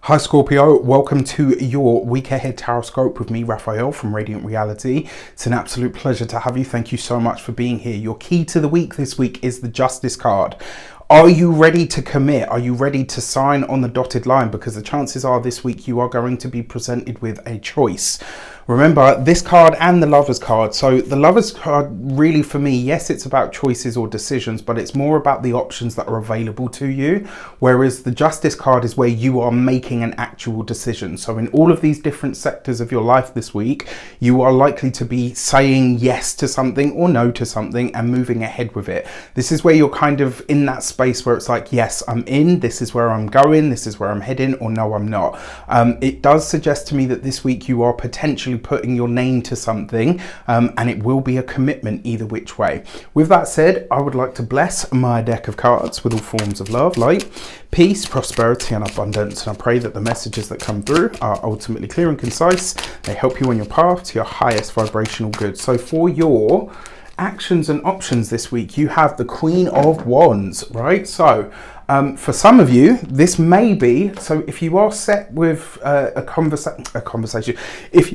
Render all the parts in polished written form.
Hi Scorpio, welcome to your week ahead tarot scope with me, Raphael from Reydiant Reality. It's an absolute pleasure to have you. Thank you so much for being here. Your key to the week this week is the Justice card. Are you ready to commit? Are you ready to sign on the dotted line? Because the chances are this week you are going to be presented with a choice. Remember, this card and the Lovers card. So the Lovers card, really for me, yes, it's about choices or decisions, but it's more about the options that are available to you. Whereas the Justice card is where you are making an actual decision. So in all of these different sectors of your life this week, you are likely to be saying yes to something or no to something and moving ahead with it. This is where you're kind of in that space where it's like, yes, I'm in, this is where I'm going, this is where I'm heading, or no, I'm not. It does suggest to me that this week you are potentially putting your name to something, and it will be a commitment either which way. With that said, I would like to bless my deck of cards with all forms of love, light, peace, prosperity and abundance, and I pray that the messages that come through are ultimately clear and concise. They help you on your path to your highest vibrational good. So for your actions and options this week, you have the Queen of Wands, right? So for some of you, this may be, so if you are set with a conversation, if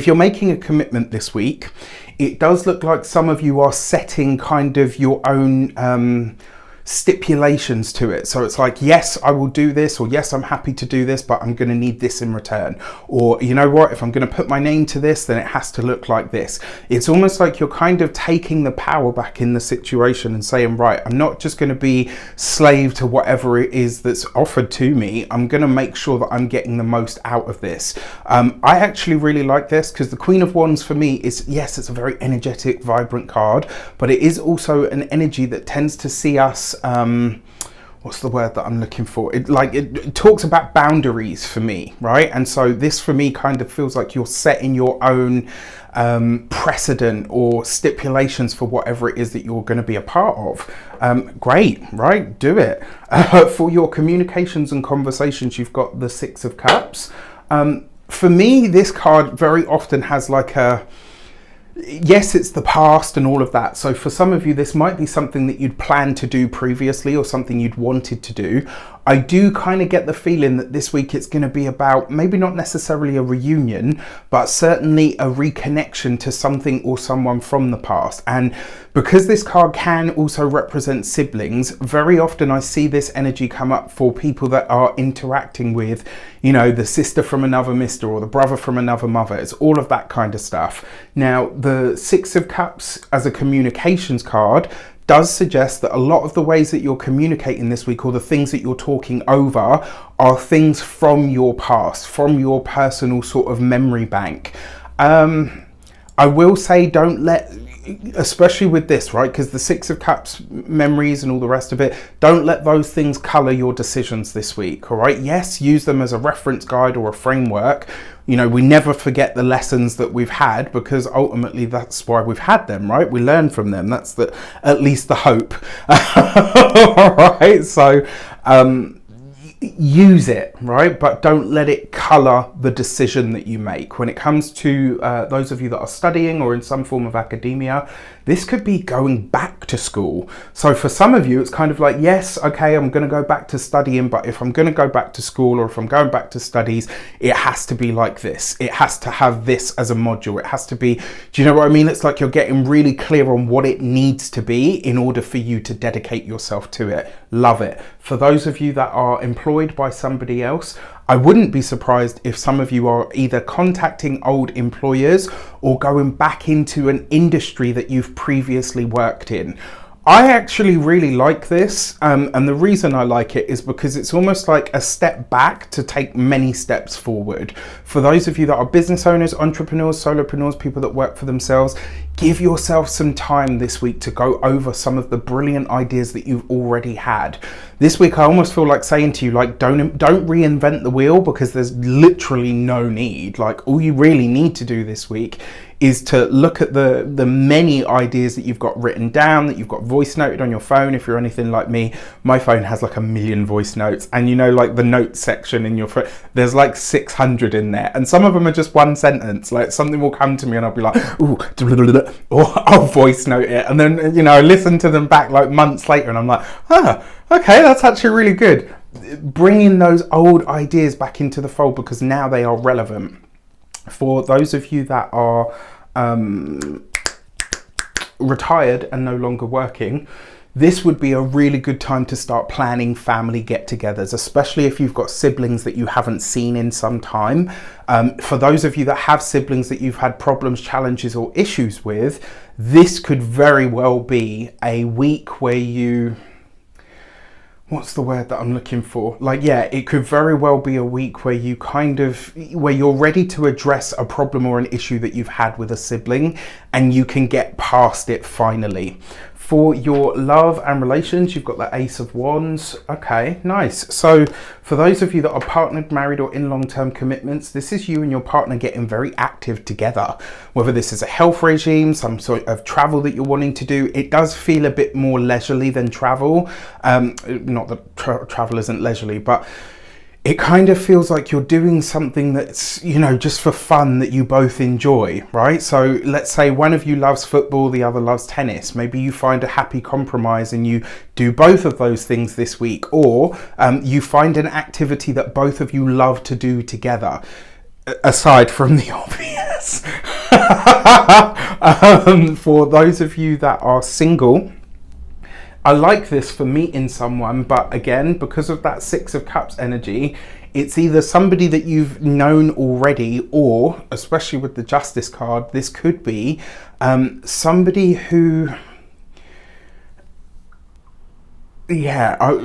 you're making a commitment this week, it does look like some of you are setting kind of your own stipulations to it. So it's like, yes, I will do this, or yes, I'm happy to do this, but I'm going to need this in return. Or you know what, if I'm going to put my name to this, then it has to look like this. It's almost like you're kind of taking the power back in the situation and saying, right, I'm not just going to be slave to whatever it is that's offered to me. I'm going to make sure that I'm getting the most out of this. I actually really like this because the Queen of Wands for me is, yes, it's a very energetic, vibrant card, but it is also an energy that tends to see us what's the word that I'm looking for? It talks about boundaries for me, right? And so this for me kind of feels like you're setting your own precedent or stipulations for whatever it is that you're going to be a part of. Great, right? Do it. For your communications and conversations, you've got the Six of Cups. For me, this card very often has like a, yes, it's the past and all of that. So for some of you, this might be something that you'd planned to do previously or something you'd wanted to do. I do kind of get the feeling that this week it's going to be about maybe not necessarily a reunion, but certainly a reconnection to something or someone from the past. And because this card can also represent siblings, very often I see this energy come up for people that are interacting with, you know, the sister from another mister or the brother from another mother. It's all of that kind of stuff. Now, the Six of Cups as a communications card does suggest that a lot of the ways that you're communicating this week, or the things that you're talking over, are things from your past, from your personal sort of memory bank. I will say, don't let, especially with this, right, because the Six of Cups memories and all the rest of it, don't let those things color your decisions this week. All right, yes, use them as a reference guide or a framework. You know, we never forget the lessons that we've had, because ultimately that's why we've had them, right? We learn from them. That's at least the hope. All right, so use it, right? But don't let it color the decision that you make. When it comes to those of you that are studying or in some form of academia, this could be going back to school. So for some of you, it's kind of like, yes, okay, I'm going to go back to studying, but if I'm going to go back to school, or if I'm going back to studies, it has to be like this. It has to have this as a module. It has to be, do you know what I mean? It's like you're getting really clear on what it needs to be in order for you to dedicate yourself to it. Love it. For those of you that are employed by somebody else, I wouldn't be surprised if some of you are either contacting old employers or going back into an industry that you've previously worked in. I actually really like this, and the reason I like it is because it's almost like a step back to take many steps forward. For those of you that are business owners, entrepreneurs, solopreneurs, people that work for themselves, give yourself some time this week to go over some of the brilliant ideas that you've already had. This week, I almost feel like saying to you, like, don't reinvent the wheel, because there's literally no need. Like, all you really need to do this week is to look at the many ideas that you've got written down, that you've got voice noted on your phone. If you're anything like me, my phone has like 1 million voice notes, and you know, like the notes section in your phone, there's like 600 in there, and some of them are just one sentence. Like something will come to me and I'll be like, ooh, or I'll voice note it, and then, you know, I listen to them back like months later and I'm like, okay, that's actually really good. bringing those old ideas back into the fold because now they are relevant. For those of you that are retired and no longer working, this would be a really good time to start planning family get-togethers, especially if you've got siblings that you haven't seen in some time. For those of you that have siblings that you've had problems, challenges or issues with, this could very well be a week where you... what's the word that I'm looking for? Like, yeah, it could very well be a week where you where you're ready to address a problem or an issue that you've had with a sibling and you can get past it finally. For your love and relations, you've got the Ace of Wands. Okay, nice. So for those of you that are partnered, married or in long-term commitments, this is you and your partner getting very active together. Whether this is a health regime, some sort of travel that you're wanting to do, it does feel a bit more leisurely than travel. Not that travel isn't leisurely, but it kind of feels like you're doing something that's, you know, just for fun that you both enjoy, right? So let's say one of you loves football, the other loves tennis. Maybe you find a happy compromise and you do both of those things this week, or you find an activity that both of you love to do together, aside from the obvious. For those of you that are single, I like this for meeting someone, but again, because of that Six of Cups energy, it's either somebody that you've known already, or, especially with the Justice card, this could be somebody who...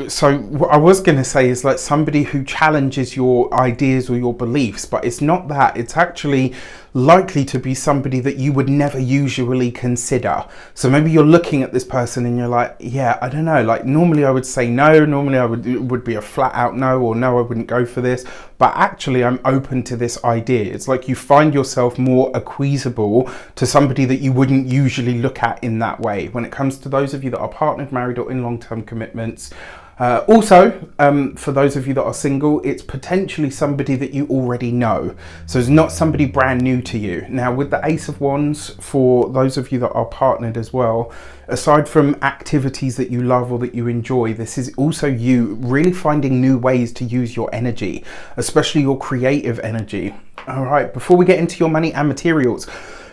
so what I was going to say is like somebody who challenges your ideas or your beliefs, but it's not that. It's actually likely to be somebody that you would never usually consider. So maybe you're looking at this person and you're like, yeah, I don't know, like normally I would say no, normally it would be a flat out no, or no, I wouldn't go for this, but actually I'm open to this idea. It's like you find yourself more acquisible to somebody that you wouldn't usually look at in that way. When it comes to those of you that are partnered, married or in long-term commitments, for those of you that are single, it's potentially somebody that you already know. So it's not somebody brand new to you. Now with the Ace of Wands, for those of you that are partnered as well, aside from activities that you love or that you enjoy, this is also you really finding new ways to use your energy, especially your creative energy. All right, before we get into your money and materials,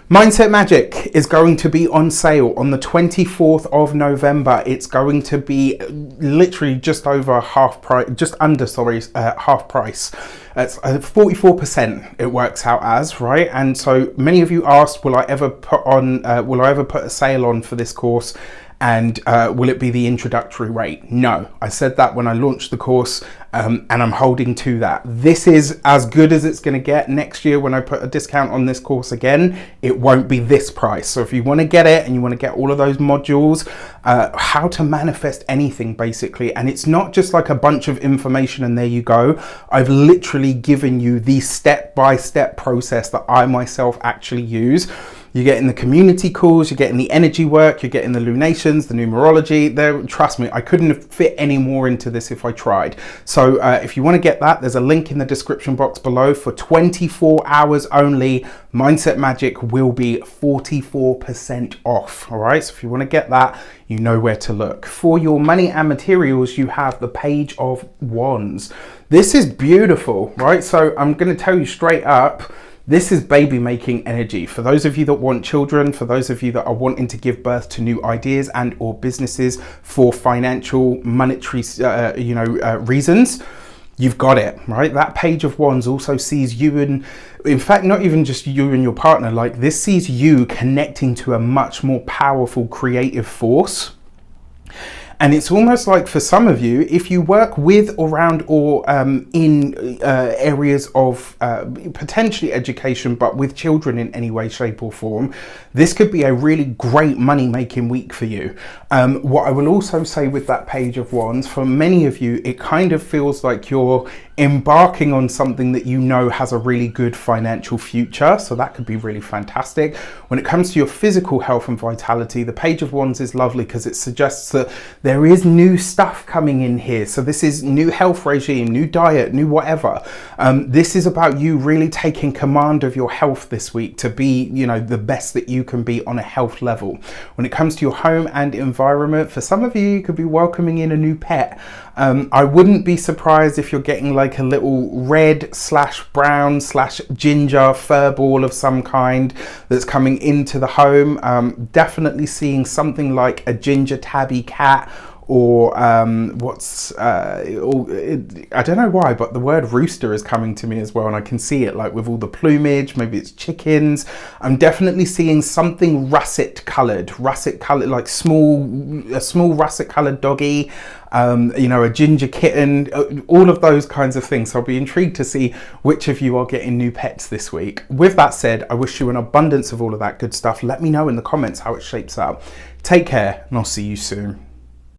Mindset Magic is going to be on sale on the 24th of November. It's going to be literally just over half price, half price. It's 44% it works out as, right? And so many of you asked, will I ever put a sale on for this course? And will it be the introductory rate? No, I said that when I launched the course, and I'm holding to that. This is as good as it's going to get. Next year when I put a discount on this course again, it won't be this price. So if you want to get it and you want to get all of those modules, how to manifest anything basically, and it's not just like a bunch of information and there you go. I've literally given you the step-by-step process that I myself actually use. You're getting the community calls, you're getting the energy work, you're getting the lunations, the numerology. There, trust me, I couldn't have fit any more into this if I tried. So if you want to get that, there's a link in the description box below. For 24 hours only, Mindset Magic will be 44% off. All right, so if you want to get that, you know where to look. For your money and materials, you have the Page of Wands. This is beautiful, right? So I'm going to tell you straight up, this is baby making energy. For those of you that want children, for those of you that are wanting to give birth to new ideas and or businesses for financial, monetary, reasons, you've got it, right? That Page of Wands also sees you and, in fact, not even just you and your partner, like this sees you connecting to a much more powerful creative force. And it's almost like for some of you, if you work with, around or in areas of potentially education, but with children in any way, shape or form, this could be a really great money making week for you. What I will also say with that Page of Wands, for many of you, it kind of feels like you're embarking on something that you know has a really good financial future. So that could be really fantastic. When it comes to your physical health and vitality, the Page of Wands is lovely because it suggests that there is new stuff coming in here. So this is new health regime, new diet, new whatever. This is about you really taking command of your health this week to be, you know, the best that you can be on a health level. When it comes to your home and environment, for some of you, you could be welcoming in a new pet. I wouldn't be surprised if you're getting like a little red / brown / ginger fur ball of some kind that's coming into the home. Definitely seeing something like a ginger tabby cat, or I don't know why, but the word rooster is coming to me as well, and I can see it like with all the plumage. Maybe it's chickens. I'm definitely seeing something russet coloured, like a small russet coloured doggy, you know, a ginger kitten, all of those kinds of things. So I'll be intrigued to see which of you are getting new pets this week. With that said, I wish you an abundance of all of that good stuff. Let me know in the comments how it shapes up. Take care, and I'll see you soon.